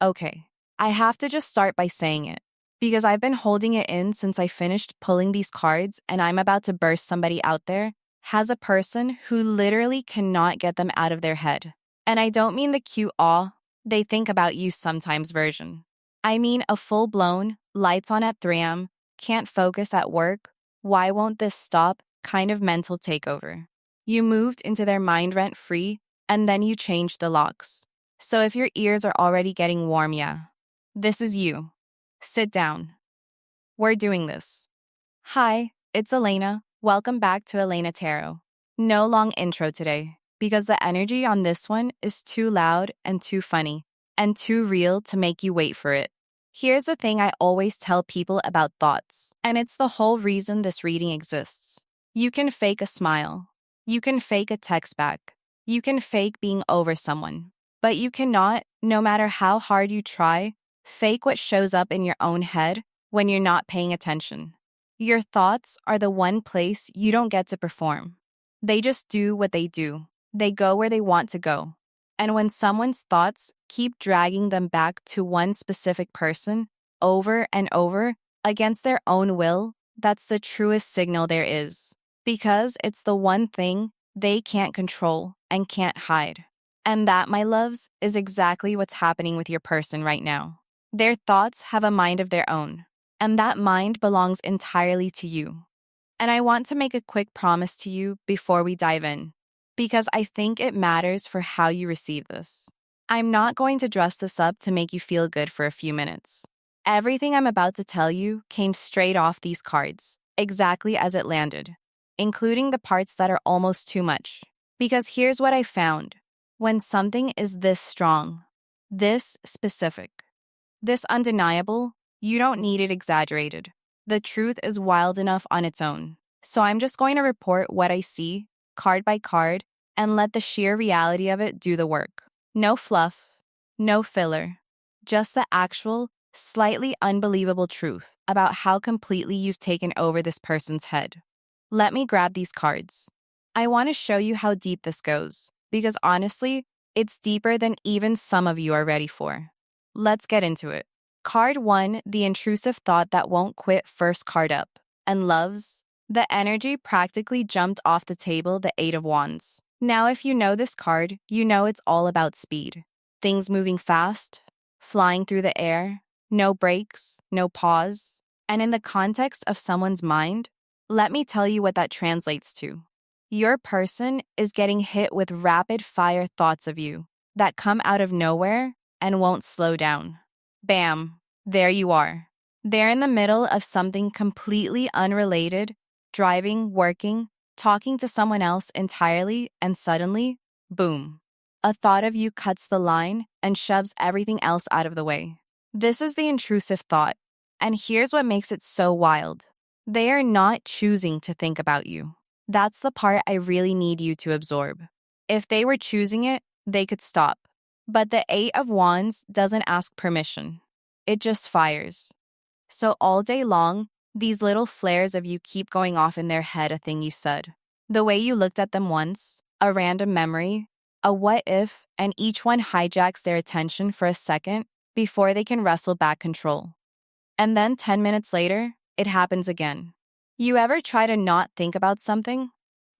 Okay, I have to just start by saying it. Because I've been holding it in since I finished pulling these cards and I'm about to burst somebody out there, has a person who literally cannot get them out of their head. And I don't mean the cute aw, they think about you sometimes version. I mean a full-blown, lights on at 3 a.m., can't focus at work, why won't this stop kind of mental takeover. You moved into their mind rent-free, and then you changed the locks. So if your ears are already getting warm, yeah, this is you. Sit down. We're doing this. Hi, it's Elena. Welcome back to Elena Tarot. No long intro today, because the energy on this one is too loud and too funny, and too real to make you wait for it. Here's the thing I always tell people about thoughts, and it's the whole reason this reading exists. You can fake a smile. You can fake a text back. You can fake being over someone. But you cannot, no matter how hard you try, fake what shows up in your own head when you're not paying attention. Your thoughts are the one place you don't get to perform. They just do what they do. They go where they want to go. And when someone's thoughts keep dragging them back to one specific person over and over against their own will, that's the truest signal there is. Because it's the one thing they can't control and can't hide. And that, my loves, is exactly what's happening with your person right now. Their thoughts have a mind of their own, and that mind belongs entirely to you. And I want to make a quick promise to you before we dive in, because I think it matters for how you receive this. I'm not going to dress this up to make you feel good for a few minutes. Everything I'm about to tell you came straight off these cards, exactly as it landed, including the parts that are almost too much. Because here's what I found. When something is this strong, this specific, this undeniable, you don't need it exaggerated. The truth is wild enough on its own. So I'm just going to report what I see, card by card, and let the sheer reality of it do the work. No fluff, no filler, just the actual, slightly unbelievable truth about how completely you've taken over this person's head. Let me grab these cards. I want to show you how deep this goes, because honestly, it's deeper than even some of you are ready for. Let's get into it. Card 1, the intrusive thought that won't quit, first card up. And loves, the energy practically jumped off the table, the 8 of Wands. Now, if you know this card, you know it's all about speed. Things moving fast, flying through the air, no breaks, no pause. And in the context of someone's mind, let me tell you what that translates to. Your person is getting hit with rapid-fire thoughts of you that come out of nowhere and won't slow down. Bam, there you are. They're in the middle of something completely unrelated, driving, working, talking to someone else entirely, and suddenly, boom. A thought of you cuts the line and shoves everything else out of the way. This is the intrusive thought, and here's what makes it so wild. They are not choosing to think about you. That's the part I really need you to absorb. If they were choosing it, they could stop. But the 8 of Wands doesn't ask permission. It just fires. So all day long, these little flares of you keep going off in their head, a thing you said, the way you looked at them once, a random memory, a what if, and each one hijacks their attention for a second before they can wrestle back control. And then 10 minutes later, it happens again. You ever try to not think about something?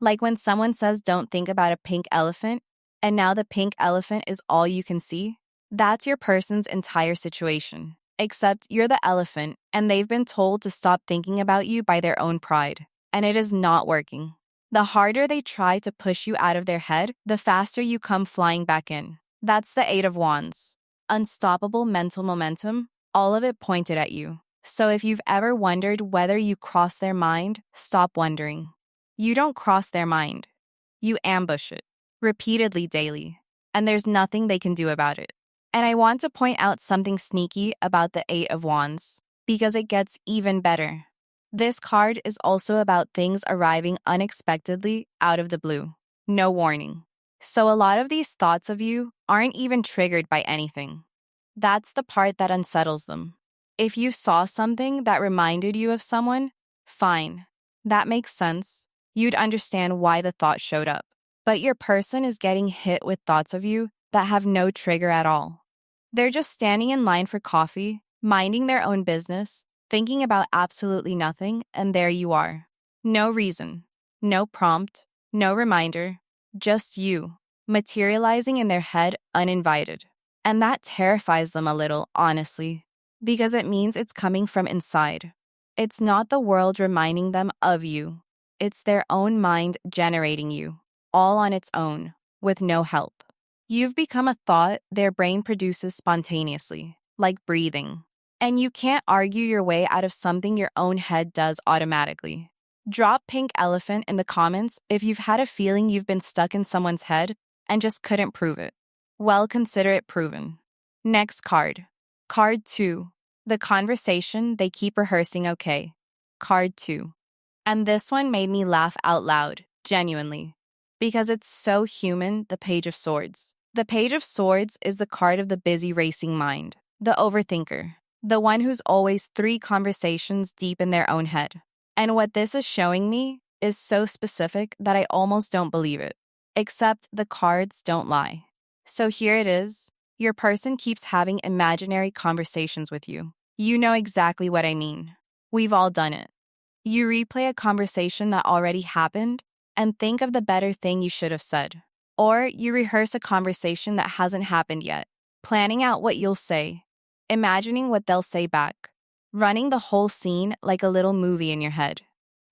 Like when someone says don't think about a pink elephant, and now the pink elephant is all you can see? That's your person's entire situation. Except you're the elephant, and they've been told to stop thinking about you by their own pride. And it is not working. The harder they try to push you out of their head, the faster you come flying back in. That's the 8 of Wands. Unstoppable mental momentum, all of it pointed at you. So if you've ever wondered whether you cross their mind, stop wondering. You don't cross their mind. You ambush it, repeatedly daily, and there's nothing they can do about it. And I want to point out something sneaky about the 8 of Wands, because it gets even better. This card is also about things arriving unexpectedly out of the blue. No warning. So a lot of these thoughts of you aren't even triggered by anything. That's the part that unsettles them. If you saw something that reminded you of someone, fine. That makes sense. You'd understand why the thought showed up. But your person is getting hit with thoughts of you that have no trigger at all. They're just standing in line for coffee, minding their own business, thinking about absolutely nothing, and there you are. No reason, no prompt, no reminder, just you, materializing in their head uninvited. And that terrifies them a little, honestly, because it means it's coming from inside. It's not the world reminding them of you, it's their own mind generating you, all on its own, with no help. You've become a thought their brain produces spontaneously, like breathing. And you can't argue your way out of something your own head does automatically. Drop pink elephant in the comments if you've had a feeling you've been stuck in someone's head and just couldn't prove it. Well, consider it proven. Next card. Card 2. The conversation they keep rehearsing, okay. Card 2. And this one made me laugh out loud, genuinely, because it's so human, the Page of Swords. The Page of Swords is the card of the busy racing mind, the overthinker, the one who's always 3 conversations deep in their own head. And what this is showing me is so specific that I almost don't believe it. Except the cards don't lie. So here it is. Your person keeps having imaginary conversations with you. You know exactly what I mean. We've all done it. You replay a conversation that already happened and think of the better thing you should have said. Or you rehearse a conversation that hasn't happened yet, planning out what you'll say, imagining what they'll say back, running the whole scene like a little movie in your head.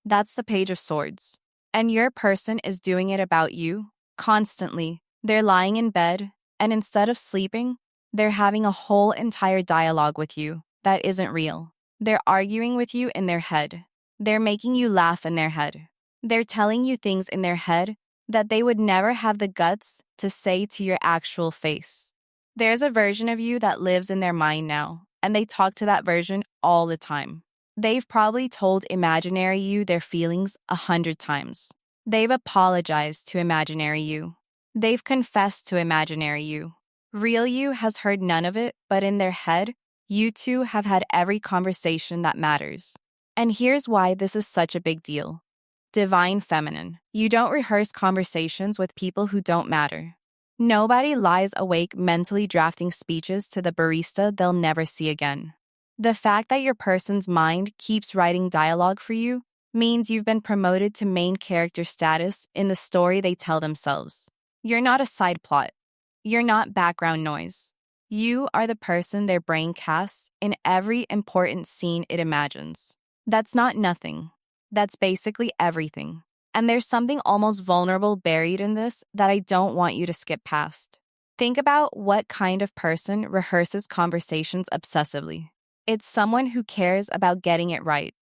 That's the Page of Swords. And your person is doing it about you, constantly. They're lying in bed, and instead of sleeping, they're having a whole entire dialogue with you that isn't real. They're arguing with you in their head. They're making you laugh in their head. They're telling you things in their head that they would never have the guts to say to your actual face. There's a version of you that lives in their mind now, and they talk to that version all the time. They've probably told imaginary you their feelings 100 times. They've apologized to imaginary you. They've confessed to imaginary you. Real you has heard none of it, but in their head, you two have had every conversation that matters. And here's why this is such a big deal. Divine Feminine. You don't rehearse conversations with people who don't matter. Nobody lies awake mentally drafting speeches to the barista they'll never see again. The fact that your person's mind keeps writing dialogue for you means you've been promoted to main character status in the story they tell themselves. You're not a side plot. You're not background noise. You are the person their brain casts in every important scene it imagines. That's not nothing. That's basically everything. And there's something almost vulnerable buried in this that I don't want you to skip past. Think about what kind of person rehearses conversations obsessively. It's someone who cares about getting it right.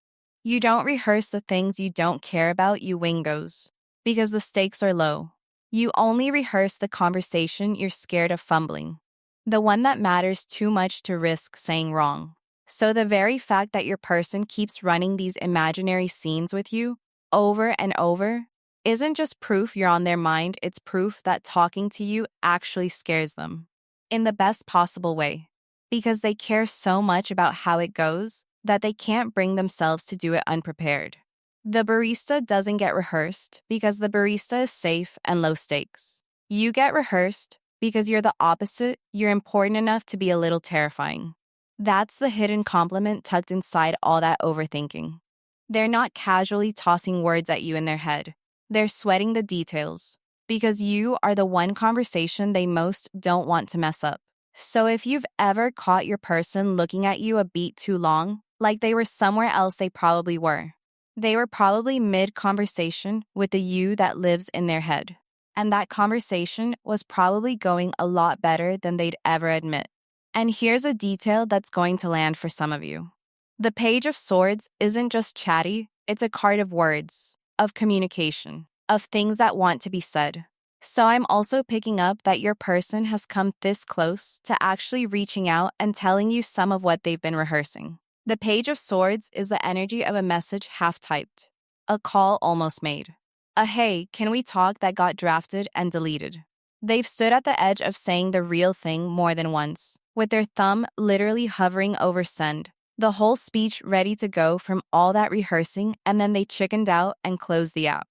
You don't rehearse the things you don't care about, you wingos, because the stakes are low. You only rehearse the conversation you're scared of fumbling, the one that matters too much to risk saying wrong. So the very fact that your person keeps running these imaginary scenes with you over and over isn't just proof you're on their mind, it's proof that talking to you actually scares them. In the best possible way. Because they care so much about how it goes that they can't bring themselves to do it unprepared. The barista doesn't get rehearsed because the barista is safe and low stakes. You get rehearsed because you're the opposite, you're important enough to be a little terrifying. That's the hidden compliment tucked inside all that overthinking. They're not casually tossing words at you in their head. They're sweating the details because you are the one conversation they most don't want to mess up. So if you've ever caught your person looking at you a beat too long, like they were somewhere else they probably were. They were probably mid-conversation with the you that lives in their head. And that conversation was probably going a lot better than they'd ever admit. And here's a detail that's going to land for some of you. The Page of Swords isn't just chatty, it's a card of words, of communication, of things that want to be said. So I'm also picking up that your person has come this close to actually reaching out and telling you some of what they've been rehearsing. The Page of Swords is the energy of a message half-typed, a call almost made, a hey, can we talk that got drafted and deleted. They've stood at the edge of saying the real thing more than once, with their thumb literally hovering over send, the whole speech ready to go from all that rehearsing, and then they chickened out and closed the app.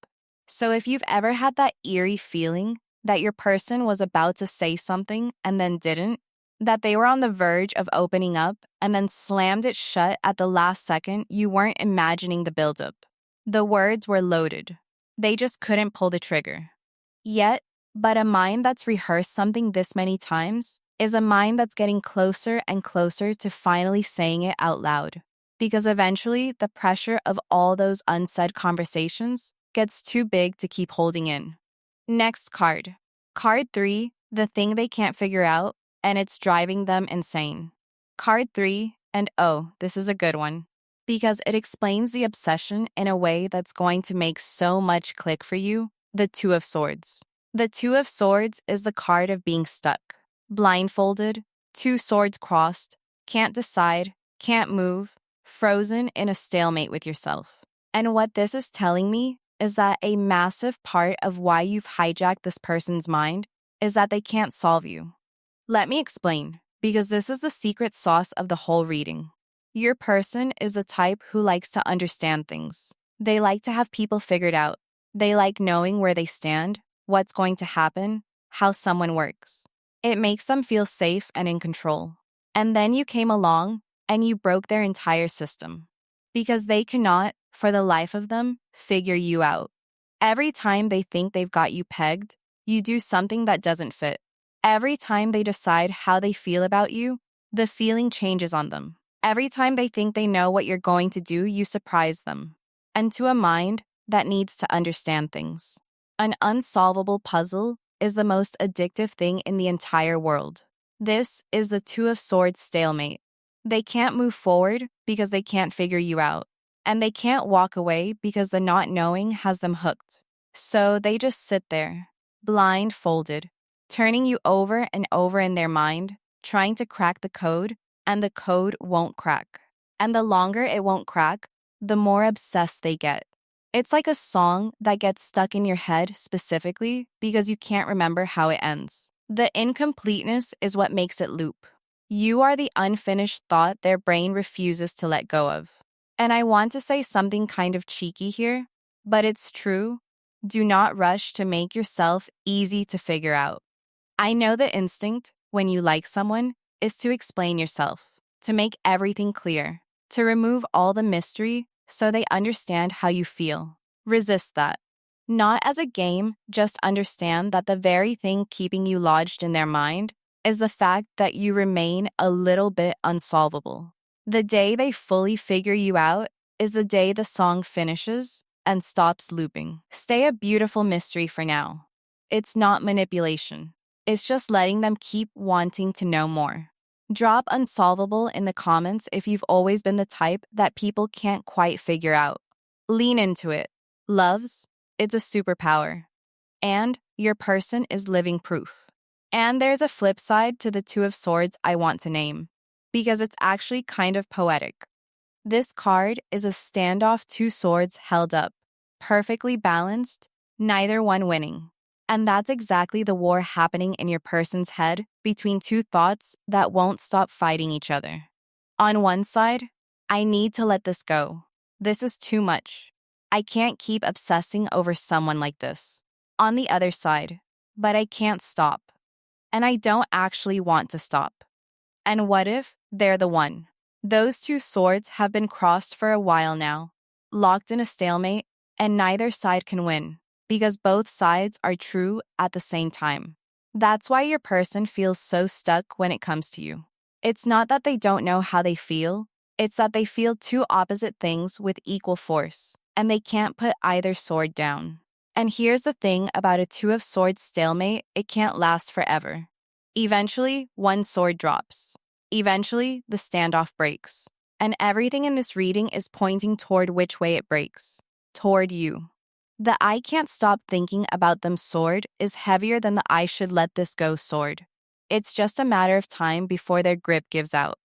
So if you've ever had that eerie feeling that your person was about to say something and then didn't, That they were on the verge of opening up and then slammed it shut at the last second. You weren't imagining the buildup. The words were loaded. They just couldn't pull the trigger. Yet, but a mind that's rehearsed something this many times is a mind that's getting closer and closer to finally saying it out loud. Because eventually, the pressure of all those unsaid conversations gets too big to keep holding in. Next card. Card 3, the thing they can't figure out, and it's driving them insane. Card 3, and oh, this is a good one, because it explains the obsession in a way that's going to make so much click for you, the Two of Swords. The Two of Swords is the card of being stuck, blindfolded, two swords crossed, can't decide, can't move, frozen in a stalemate with yourself. And what this is telling me is that a massive part of why you've hijacked this person's mind is that they can't solve you. Let me explain, because this is the secret sauce of the whole reading. Your person is the type who likes to understand things. They like to have people figured out. They like knowing where they stand, what's going to happen, how someone works. It makes them feel safe and in control. And then you came along and you broke their entire system. Because they cannot, for the life of them, figure you out. Every time they think they've got you pegged, you do something that doesn't fit. Every time they decide how they feel about you, the feeling changes on them. Every time they think they know what you're going to do, you surprise them. And to a mind that needs to understand things, an unsolvable puzzle is the most addictive thing in the entire world. This is the Two of Swords stalemate. They can't move forward because they can't figure you out. And they can't walk away because the not knowing has them hooked. So they just sit there, blindfolded, turning you over and over in their mind, trying to crack the code, and the code won't crack. And the longer it won't crack, the more obsessed they get. It's like a song that gets stuck in your head specifically because you can't remember how it ends. The incompleteness is what makes it loop. You are the unfinished thought their brain refuses to let go of. And I want to say something kind of cheeky here, but it's true. Do not rush to make yourself easy to figure out. I know the instinct, when you like someone, is to explain yourself, to make everything clear, to remove all the mystery so they understand how you feel. Resist that. Not as a game, just understand that the very thing keeping you lodged in their mind is the fact that you remain a little bit unsolvable. The day they fully figure you out is the day the song finishes and stops looping. Stay a beautiful mystery for now. It's not manipulation. It's just letting them keep wanting to know more. Drop unsolvable in the comments if you've always been the type that people can't quite figure out. Lean into it. Loves, it's a superpower. And your person is living proof. And there's a flip side to the Two of Swords I want to name, because it's actually kind of poetic. This card is a standoff, two swords held up, perfectly balanced, neither one winning. And that's exactly the war happening in your person's head between two thoughts that won't stop fighting each other. On one side, I need to let this go. This is too much. I can't keep obsessing over someone like this. On the other side, but I can't stop. And I don't actually want to stop. And what if they're the one? Those two swords have been crossed for a while now, locked in a stalemate, and neither side can win, because both sides are true at the same time. That's why your person feels so stuck when it comes to you. It's not that they don't know how they feel, it's that they feel two opposite things with equal force, and they can't put either sword down. And here's the thing about a Two of Swords stalemate, it can't last forever. Eventually, one sword drops. Eventually, the standoff breaks. And everything in this reading is pointing toward which way it breaks. Toward you. The I can't stop thinking about them sword is heavier than the I should let this go sword. It's just a matter of time before their grip gives out.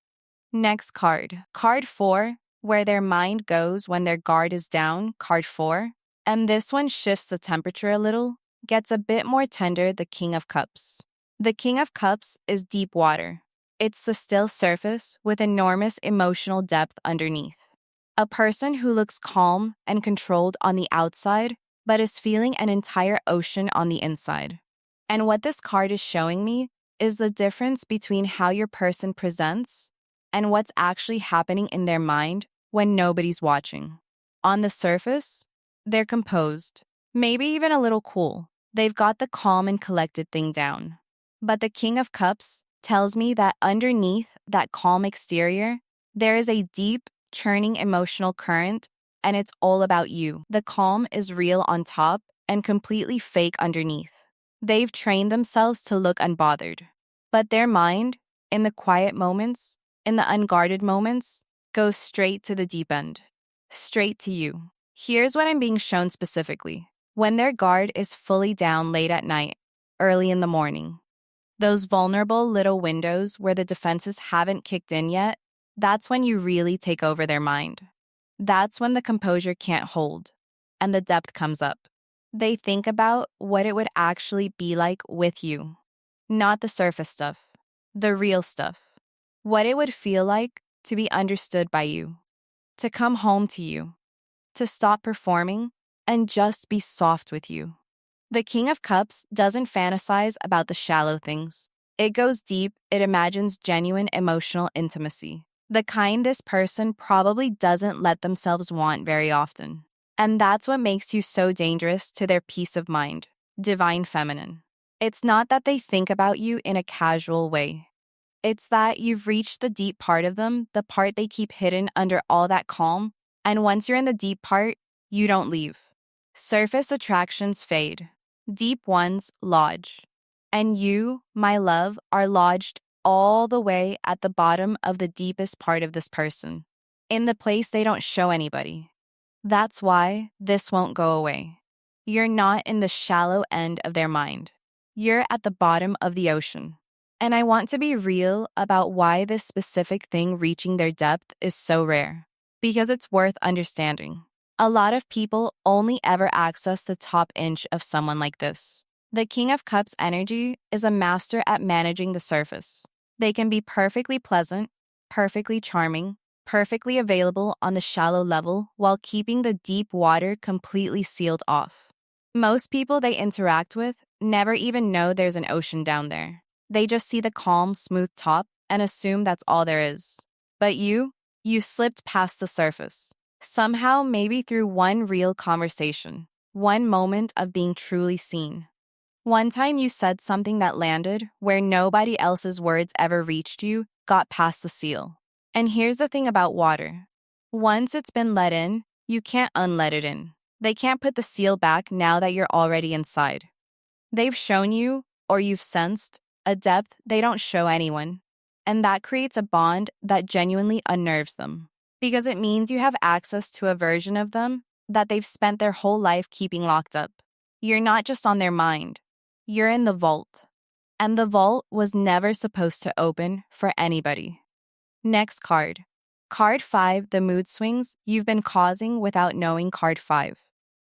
Next card. Card 4, where their mind goes when their guard is down, card 4. And this one shifts the temperature a little, gets a bit more tender, the King of Cups. The King of Cups is deep water. It's the still surface with enormous emotional depth underneath. A person who looks calm and controlled on the outside, but is feeling an entire ocean on the inside. And what this card is showing me is the difference between how your person presents and what's actually happening in their mind when nobody's watching. On the surface, they're composed, maybe even a little cool. They've got the calm and collected thing down. But the King of Cups tells me that underneath that calm exterior, there is a deep, churning emotional current, and it's all about you. The calm is real on top and completely fake underneath. They've trained themselves to look unbothered. But their mind, in the quiet moments, in the unguarded moments, goes straight to the deep end. Straight to you. Here's what I'm being shown specifically. When their guard is fully down late at night, early in the morning. Those vulnerable little windows where the defenses haven't kicked in yet, that's when you really take over their mind. That's when the composure can't hold, and the depth comes up. They think about what it would actually be like with you. Not the surface stuff, the real stuff. What it would feel like to be understood by you, to come home to you, to stop performing and just be soft with you. The King of Cups doesn't fantasize about the shallow things. It goes deep, it imagines genuine emotional intimacy. The kind this person probably doesn't let themselves want very often. And that's what makes you so dangerous to their peace of mind, divine feminine. It's not that they think about you in a casual way. It's that you've reached the deep part of them, the part they keep hidden under all that calm, and once you're in the deep part, you don't leave. Surface attractions fade. Deep ones lodge. And you, my love, are lodged all the way at the bottom of the deepest part of this person, in the place they don't show anybody. That's why this won't go away. You're not in the shallow end of their mind. You're at the bottom of the ocean. And I want to be real about why this specific thing reaching their depth is so rare. Because it's worth understanding. A lot of people only ever access the top inch of someone like this. The King of Cups energy is a master at managing the surface. They can be perfectly pleasant, perfectly charming, perfectly available on the shallow level while keeping the deep water completely sealed off. Most people they interact with never even know there's an ocean down there. They just see the calm, smooth top and assume that's all there is. But you slipped past the surface. Somehow, maybe through one real conversation, one moment of being truly seen. One time you said something that landed where nobody else's words ever reached you, got past the seal. And here's the thing about water. Once it's been let in, you can't unlet it in. They can't put the seal back now that you're already inside. They've shown you, or you've sensed, a depth they don't show anyone. And that creates a bond that genuinely unnerves them. Because it means you have access to a version of them that they've spent their whole life keeping locked up. You're not just on their mind. You're in the vault. And the vault was never supposed to open for anybody. Next card. Card 5, the mood swings you've been causing without knowing card 5.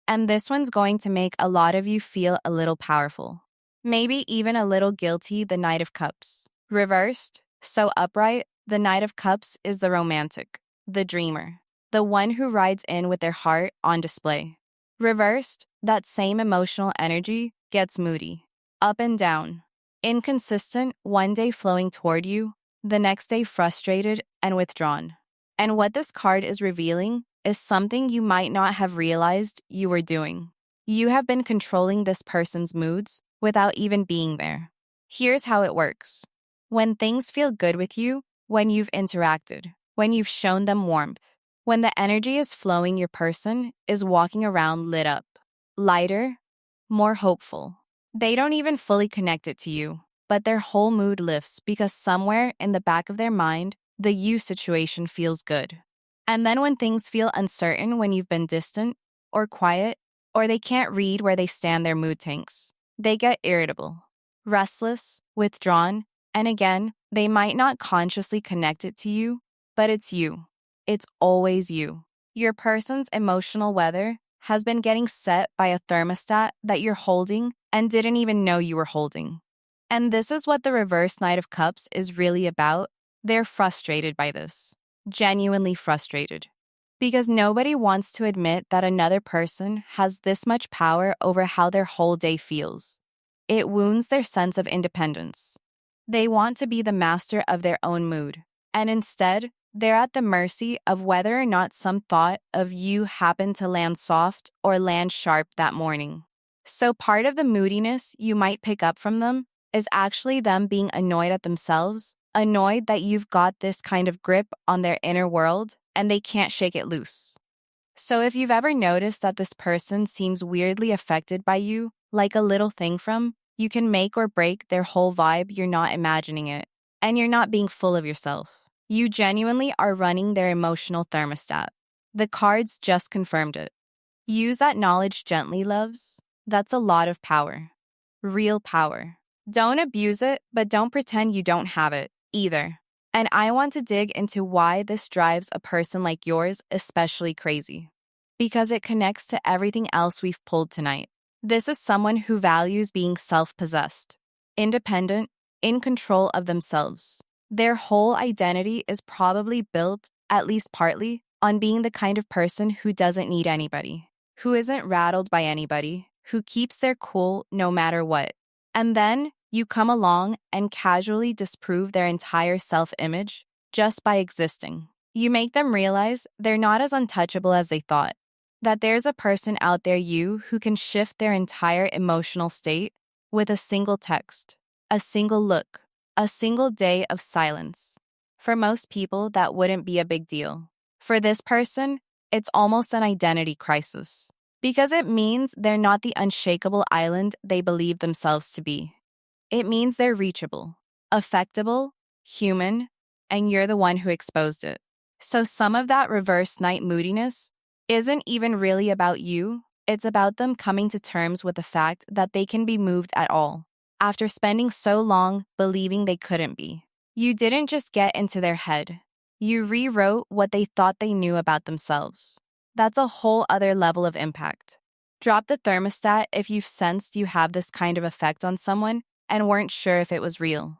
And this one's going to make a lot of you feel a little powerful. Maybe even a little guilty, the Knight of Cups. Reversed, so upright, the Knight of Cups is the romantic. The dreamer, the one who rides in with their heart on display. Reversed, that same emotional energy gets moody, up and down, inconsistent, one day flowing toward you, the next day frustrated and withdrawn. And what this card is revealing is something you might not have realized you were doing. You have been controlling this person's moods without even being there. Here's how it works. When things feel good with you, when you've interacted, when you've shown them warmth, when the energy is flowing, your person is walking around lit up, lighter, more hopeful. They don't even fully connect it to you, but their whole mood lifts because somewhere in the back of their mind, the you situation feels good. And then when things feel uncertain, when you've been distant or quiet, or they can't read where they stand, their mood tanks. They get irritable, restless, withdrawn, and again, they might not consciously connect it to you, but it's you. It's always you. Your person's emotional weather has been getting set by a thermostat that you're holding and didn't even know you were holding. And this is what the reverse Knight of Cups is really about. They're frustrated by this. Genuinely frustrated. Because nobody wants to admit that another person has this much power over how their whole day feels. It wounds their sense of independence. They want to be the master of their own mood. And instead, they're at the mercy of whether or not some thought of you happened to land soft or land sharp that morning. So part of the moodiness you might pick up from them is actually them being annoyed at themselves, annoyed that you've got this kind of grip on their inner world and they can't shake it loose. So if you've ever noticed that this person seems weirdly affected by you, like a little thing from, you can make or break their whole vibe. You're not imagining it. And you're not being full of yourself. You genuinely are running their emotional thermostat. The cards just confirmed it. Use that knowledge gently, loves. That's a lot of power. Real power. Don't abuse it, but don't pretend you don't have it either. And I want to dig into why this drives a person like yours especially crazy. Because it connects to everything else we've pulled tonight. This is someone who values being self-possessed, independent, in control of themselves. Their whole identity is probably built, at least partly, on being the kind of person who doesn't need anybody, who isn't rattled by anybody, who keeps their cool no matter what. And then you come along and casually disprove their entire self-image just by existing. You make them realize they're not as untouchable as they thought, that there's a person out there who can shift their entire emotional state with a single text, a single look, a single day of silence. For most people, that wouldn't be a big deal. For this person, it's almost an identity crisis, because it means they're not the unshakable island they believe themselves to be. It means they're reachable, affectable, human, and you're the one who exposed it. So some of that reverse night moodiness isn't even really about you. It's about them coming to terms with the fact that they can be moved at all, after spending so long believing they couldn't be. You didn't just get into their head. You rewrote what they thought they knew about themselves. That's a whole other level of impact. Drop the thermostat if you've sensed you have this kind of effect on someone and weren't sure if it was real.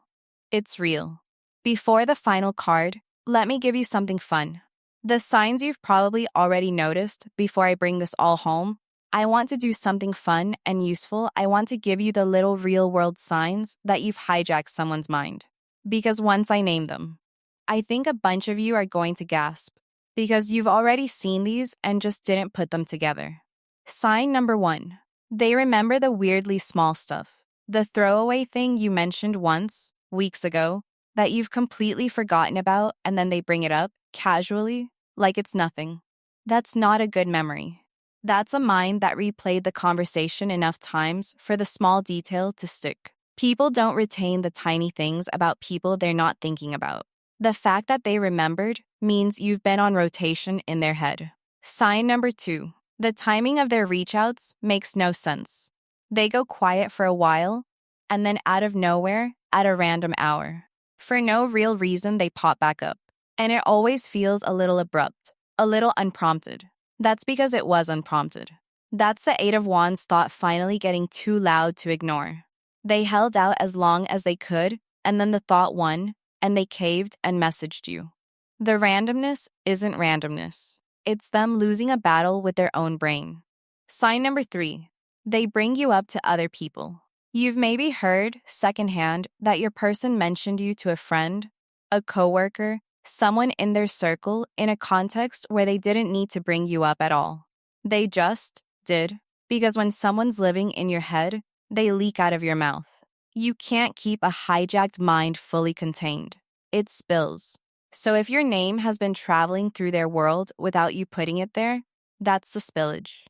It's real. Before the final card, let me give you something fun. The signs you've probably already noticed before I bring this all home. I want to do something fun and useful. I want to give you the little real-world signs that you've hijacked someone's mind. Because once I name them, I think a bunch of you are going to gasp, because you've already seen these and just didn't put them together. Sign number 1. They remember the weirdly small stuff. The throwaway thing you mentioned once, weeks ago, that you've completely forgotten about, and then they bring it up, casually, like it's nothing. That's not a good memory. That's a mind that replayed the conversation enough times for the small detail to stick. People don't retain the tiny things about people they're not thinking about. The fact that they remembered means you've been on rotation in their head. Sign number 2. The timing of their reach-outs makes no sense. They go quiet for a while, and then out of nowhere, at a random hour. For no real reason, they pop back up. And it always feels a little abrupt, a little unprompted. That's because it was unprompted. That's the 8 of Wands thought finally getting too loud to ignore. They held out as long as they could, and then the thought won, and they caved and messaged you. The randomness isn't randomness. It's them losing a battle with their own brain. Sign number 3. They bring you up to other people. You've maybe heard, secondhand, that your person mentioned you to a friend, a coworker, someone in their circle in a context where they didn't need to bring you up at all. They just did, because when someone's living in your head, they leak out of your mouth. You can't keep a hijacked mind fully contained. It spills. So if your name has been traveling through their world without you putting it there, that's the spillage.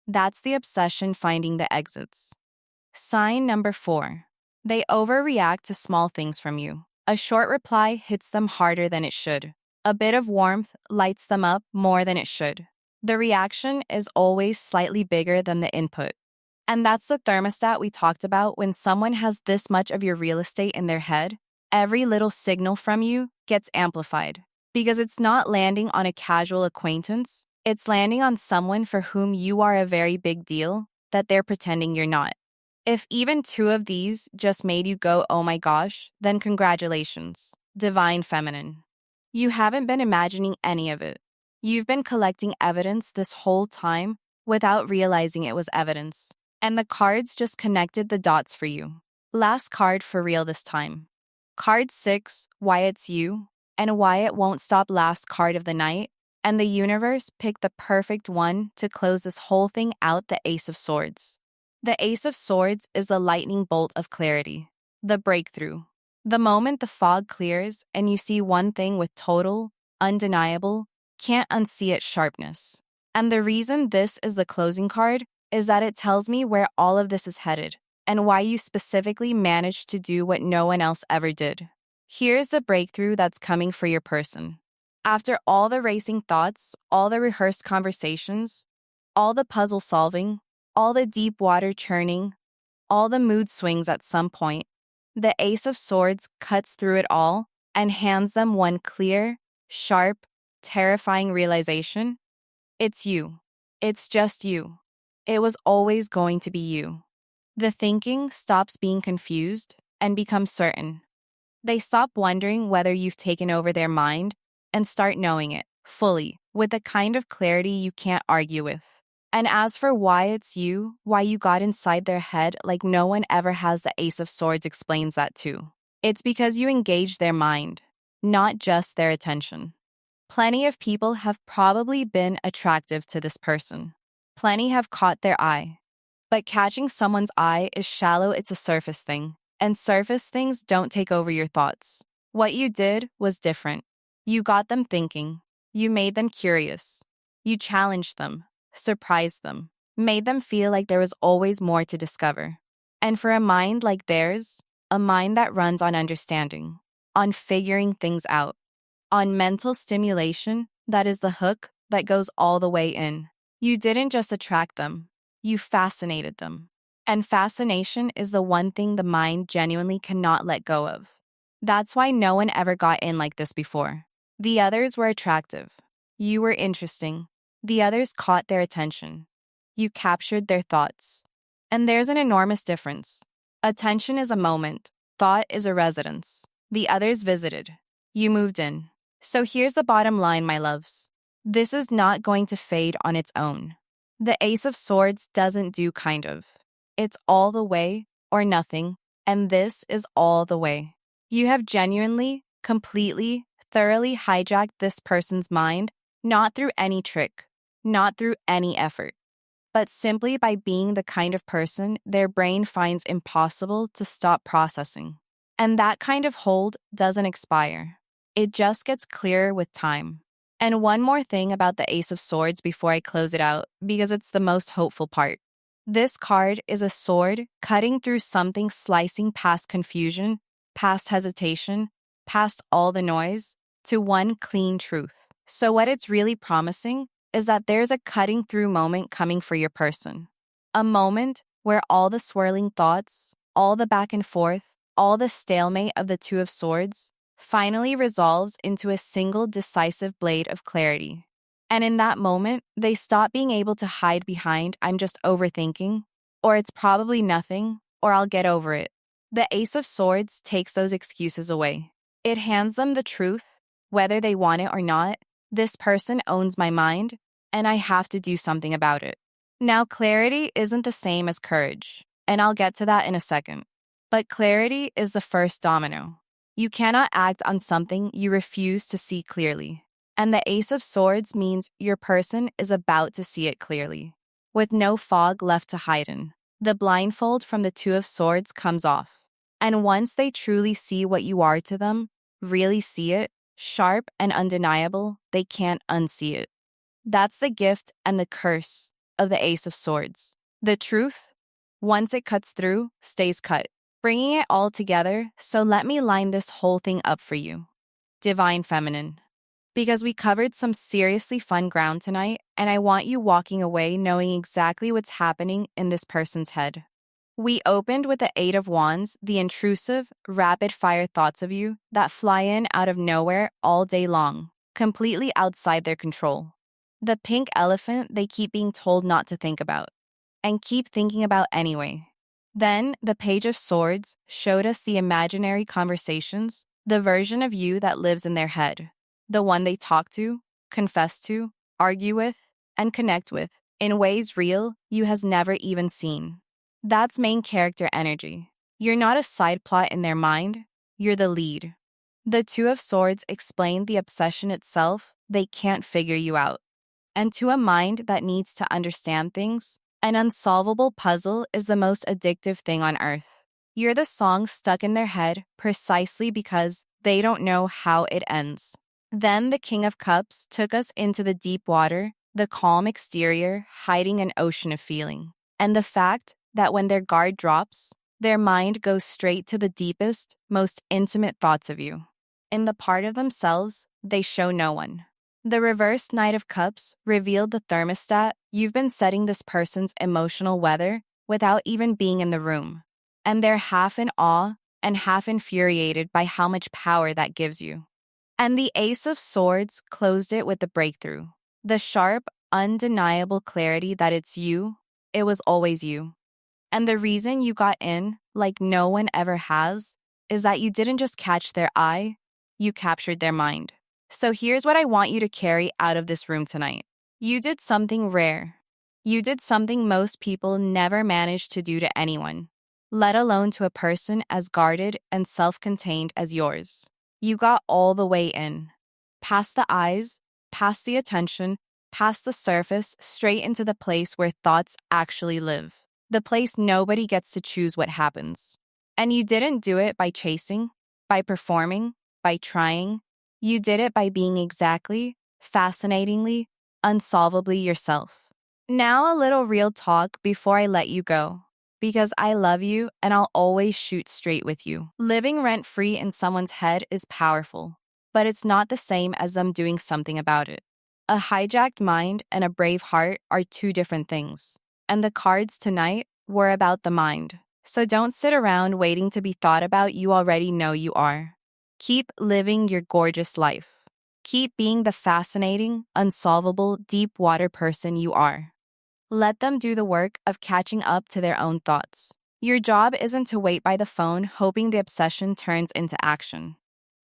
That's the obsession finding the exits. Sign number 4. They overreact to small things from you. A short reply hits them harder than it should. A bit of warmth lights them up more than it should. The reaction is always slightly bigger than the input. And that's the thermostat we talked about. When someone has this much of your real estate in their head, every little signal from you gets amplified. Because it's not landing on a casual acquaintance, it's landing on someone for whom you are a very big deal that they're pretending you're not. If even 2 of these just made you go, oh my gosh, then congratulations, divine feminine. You haven't been imagining any of it. You've been collecting evidence this whole time without realizing it was evidence. And the cards just connected the dots for you. Last card for real this time. Card 6, Why It's You, and Why It Won't Stop last card of the night, and the universe picked the perfect one to close this whole thing out, the Ace of Swords. The Ace of Swords is the lightning bolt of clarity, the breakthrough. The moment the fog clears and you see one thing with total, undeniable, can't unsee it sharpness. And the reason this is the closing card is that it tells me where all of this is headed and why you specifically managed to do what no one else ever did. Here's the breakthrough that's coming for your person. After all the racing thoughts, all the rehearsed conversations, all the puzzle solving, all the deep water churning, all the mood swings at some point, the Ace of Swords cuts through it all and hands them one clear, sharp, terrifying realization. It's you. It's just you. It was always going to be you. The thinking stops being confused and becomes certain. They stop wondering whether you've taken over their mind and start knowing it fully, with the kind of clarity you can't argue with. And as for why it's you, why you got inside their head like no one ever has, the Ace of Swords explains that too. It's because you engaged their mind, not just their attention. Plenty of people have probably been attractive to this person. Plenty have caught their eye. But catching someone's eye is shallow, it's a surface thing. And surface things don't take over your thoughts. What you did was different. You got them thinking. You made them curious. You challenged them, surprised them, made them feel like there was always more to discover. And for a mind like theirs, a mind that runs on understanding, on figuring things out, on mental stimulation, that is the hook that goes all the way in. You didn't just attract them, you fascinated them. And fascination is the one thing the mind genuinely cannot let go of. That's why no one ever got in like this before. The others were attractive. You were interesting. The others caught their attention. You captured their thoughts. And there's an enormous difference. Attention is a moment. Thought is a residence. The others visited. You moved in. So here's the bottom line, my loves. This is not going to fade on its own. The Ace of Swords doesn't do kind of. It's all the way or nothing, and this is all the way. You have genuinely, completely, thoroughly hijacked this person's mind, not through any trick, not through any effort, but simply by being the kind of person their brain finds impossible to stop processing. And that kind of hold doesn't expire. It just gets clearer with time. And one more thing about the Ace of Swords before I close it out, because it's the most hopeful part. This card is a sword cutting through something, slicing past confusion, past hesitation, past all the noise, to one clean truth. So what it's really promising is that there's a cutting through moment coming for your person. A moment where all the swirling thoughts, all the back and forth, all the stalemate of the Two of Swords finally resolves into a single decisive blade of clarity. And in that moment, they stop being able to hide behind, I'm just overthinking, or it's probably nothing, or I'll get over it. The Ace of Swords takes those excuses away. It hands them the truth, whether they want it or not. This person owns my mind, and I have to do something about it. Now, clarity isn't the same as courage, and I'll get to that in a second. But clarity is the first domino. You cannot act on something you refuse to see clearly. And the Ace of Swords means your person is about to see it clearly, with no fog left to hide in. The blindfold from the Two of Swords comes off. And once they truly see what you are to them, really see it, sharp and undeniable, they can't unsee it. That's the gift and the curse of the Ace of Swords. The truth, once it cuts through, stays cut, bringing it all together. So let me line this whole thing up for you. Divine Feminine. Because we covered some seriously fun ground tonight, and I want you walking away knowing exactly what's happening in this person's head. We opened with the Eight of Wands, the intrusive, rapid-fire thoughts of you that fly in out of nowhere all day long, completely outside their control. The pink elephant they keep being told not to think about, and keep thinking about anyway. Then, the Page of Swords showed us the imaginary conversations, the version of you that lives in their head. The one they talk to, confess to, argue with, and connect with in ways real you has never even seen. That's main character energy. You're not a side plot in their mind. you're the lead. The Two of Swords explain the obsession itself, they can't figure you out. And to a mind that needs to understand things, an unsolvable puzzle is the most addictive thing on earth. You're the song stuck in their head precisely because they don't know how it ends. Then the King of Cups took us into the deep water, the calm exterior hiding an ocean of feeling. And the fact that when their guard drops, their mind goes straight to the deepest, most intimate thoughts of you. In the part of themselves they show no one. The reversed Knight of Cups revealed the thermostat you've been setting this person's emotional weather without even being in the room. And they're half in awe and half infuriated by how much power that gives you. And the Ace of Swords closed it with the breakthrough. The sharp, undeniable clarity that it's you, it was always you. And the reason you got in, like no one ever has, is that you didn't just catch their eye, you captured their mind. So here's what I want you to carry out of this room tonight. You did something rare. You did something most people never manage to do to anyone, let alone to a person as guarded and self-contained as yours. You got all the way in. Past the eyes, past the attention, past the surface, straight into the place where thoughts actually live. The place nobody gets to choose what happens. And you didn't do it by chasing, by performing, by trying. You did it by being exactly, fascinatingly, unsolvably yourself. Now a little real talk before I let you go. Because I love you and I'll always shoot straight with you. Living rent-free in someone's head is powerful, but it's not the same as them doing something about it. A hijacked mind and a brave heart are two different things. And the cards tonight were about the mind. So don't sit around waiting to be thought about, you already know you are. Keep living your gorgeous life. Keep being the fascinating, unsolvable, deep water person you are. Let them do the work of catching up to their own thoughts. Your job isn't to wait by the phone hoping the obsession turns into action.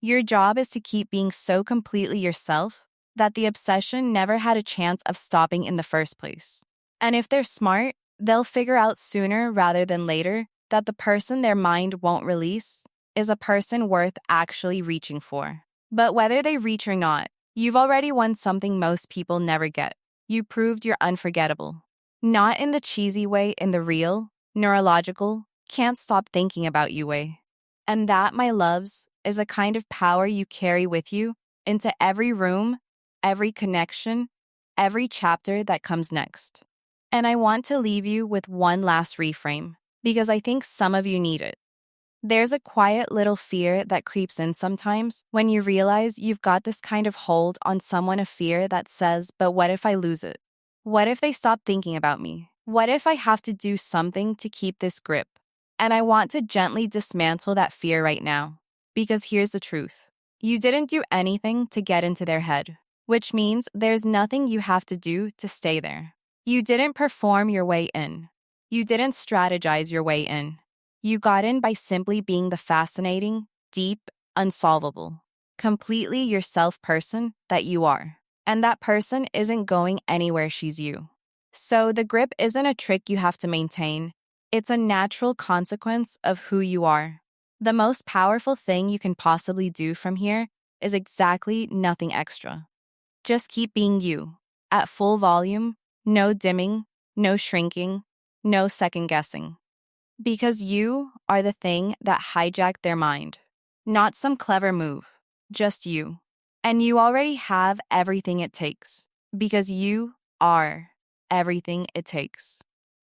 Your job is to keep being so completely yourself that the obsession never had a chance of stopping in the first place. And if they're smart, they'll figure out sooner rather than later that the person their mind won't release is a person worth actually reaching for. But whether they reach or not, you've already won something most people never get. You proved you're unforgettable. Not in the cheesy way, in the real, neurological, can't stop thinking about you way. And that, my loves, is a kind of power you carry with you into every room, every connection, every chapter that comes next. And I want to leave you with one last reframe, because I think some of you need it. There's a quiet little fear that creeps in sometimes when you realize you've got this kind of hold on someone, a fear that says, but what if I lose it? What if they stop thinking about me? What if I have to do something to keep this grip? And I want to gently dismantle that fear right now. Because here's the truth. You didn't do anything to get into their head, which means there's nothing you have to do to stay there. You didn't perform your way in. You didn't strategize your way in. You got in by simply being the fascinating, deep, unsolvable, completely yourself person that you are. And that person isn't going anywhere, she's you. So the grip isn't a trick you have to maintain. It's a natural consequence of who you are. The most powerful thing you can possibly do from here is exactly nothing extra. Just keep being you, at full volume, no dimming, no shrinking, no second guessing. Because you are the thing that hijacked their mind. Not some clever move, just you. And you already have everything it takes, because you are everything it takes.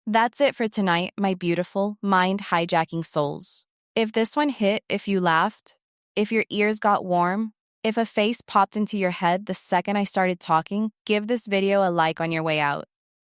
That's it for tonight, my beautiful, mind-hijacking souls. If this one hit, if you laughed, if your ears got warm, if a face popped into your head the second I started talking, give this video a like on your way out.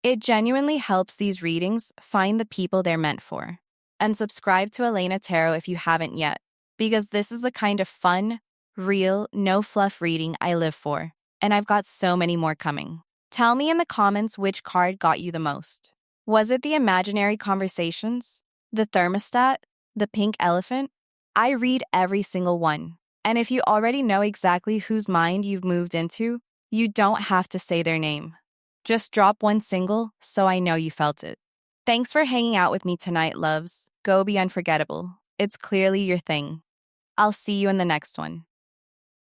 It genuinely helps these readings find the people they're meant for. And subscribe to Elena Tarot if you haven't yet, because this is the kind of fun, real, no-fluff reading I live for, and I've got so many more coming. Tell me in the comments which card got you the most. Was it the imaginary conversations? The thermostat? The pink elephant? I read every single one. And if you already know exactly whose mind you've moved into, you don't have to say their name. Just drop one single so I know you felt it. Thanks for hanging out with me tonight, loves. Go be unforgettable. It's clearly your thing. I'll see you in the next one.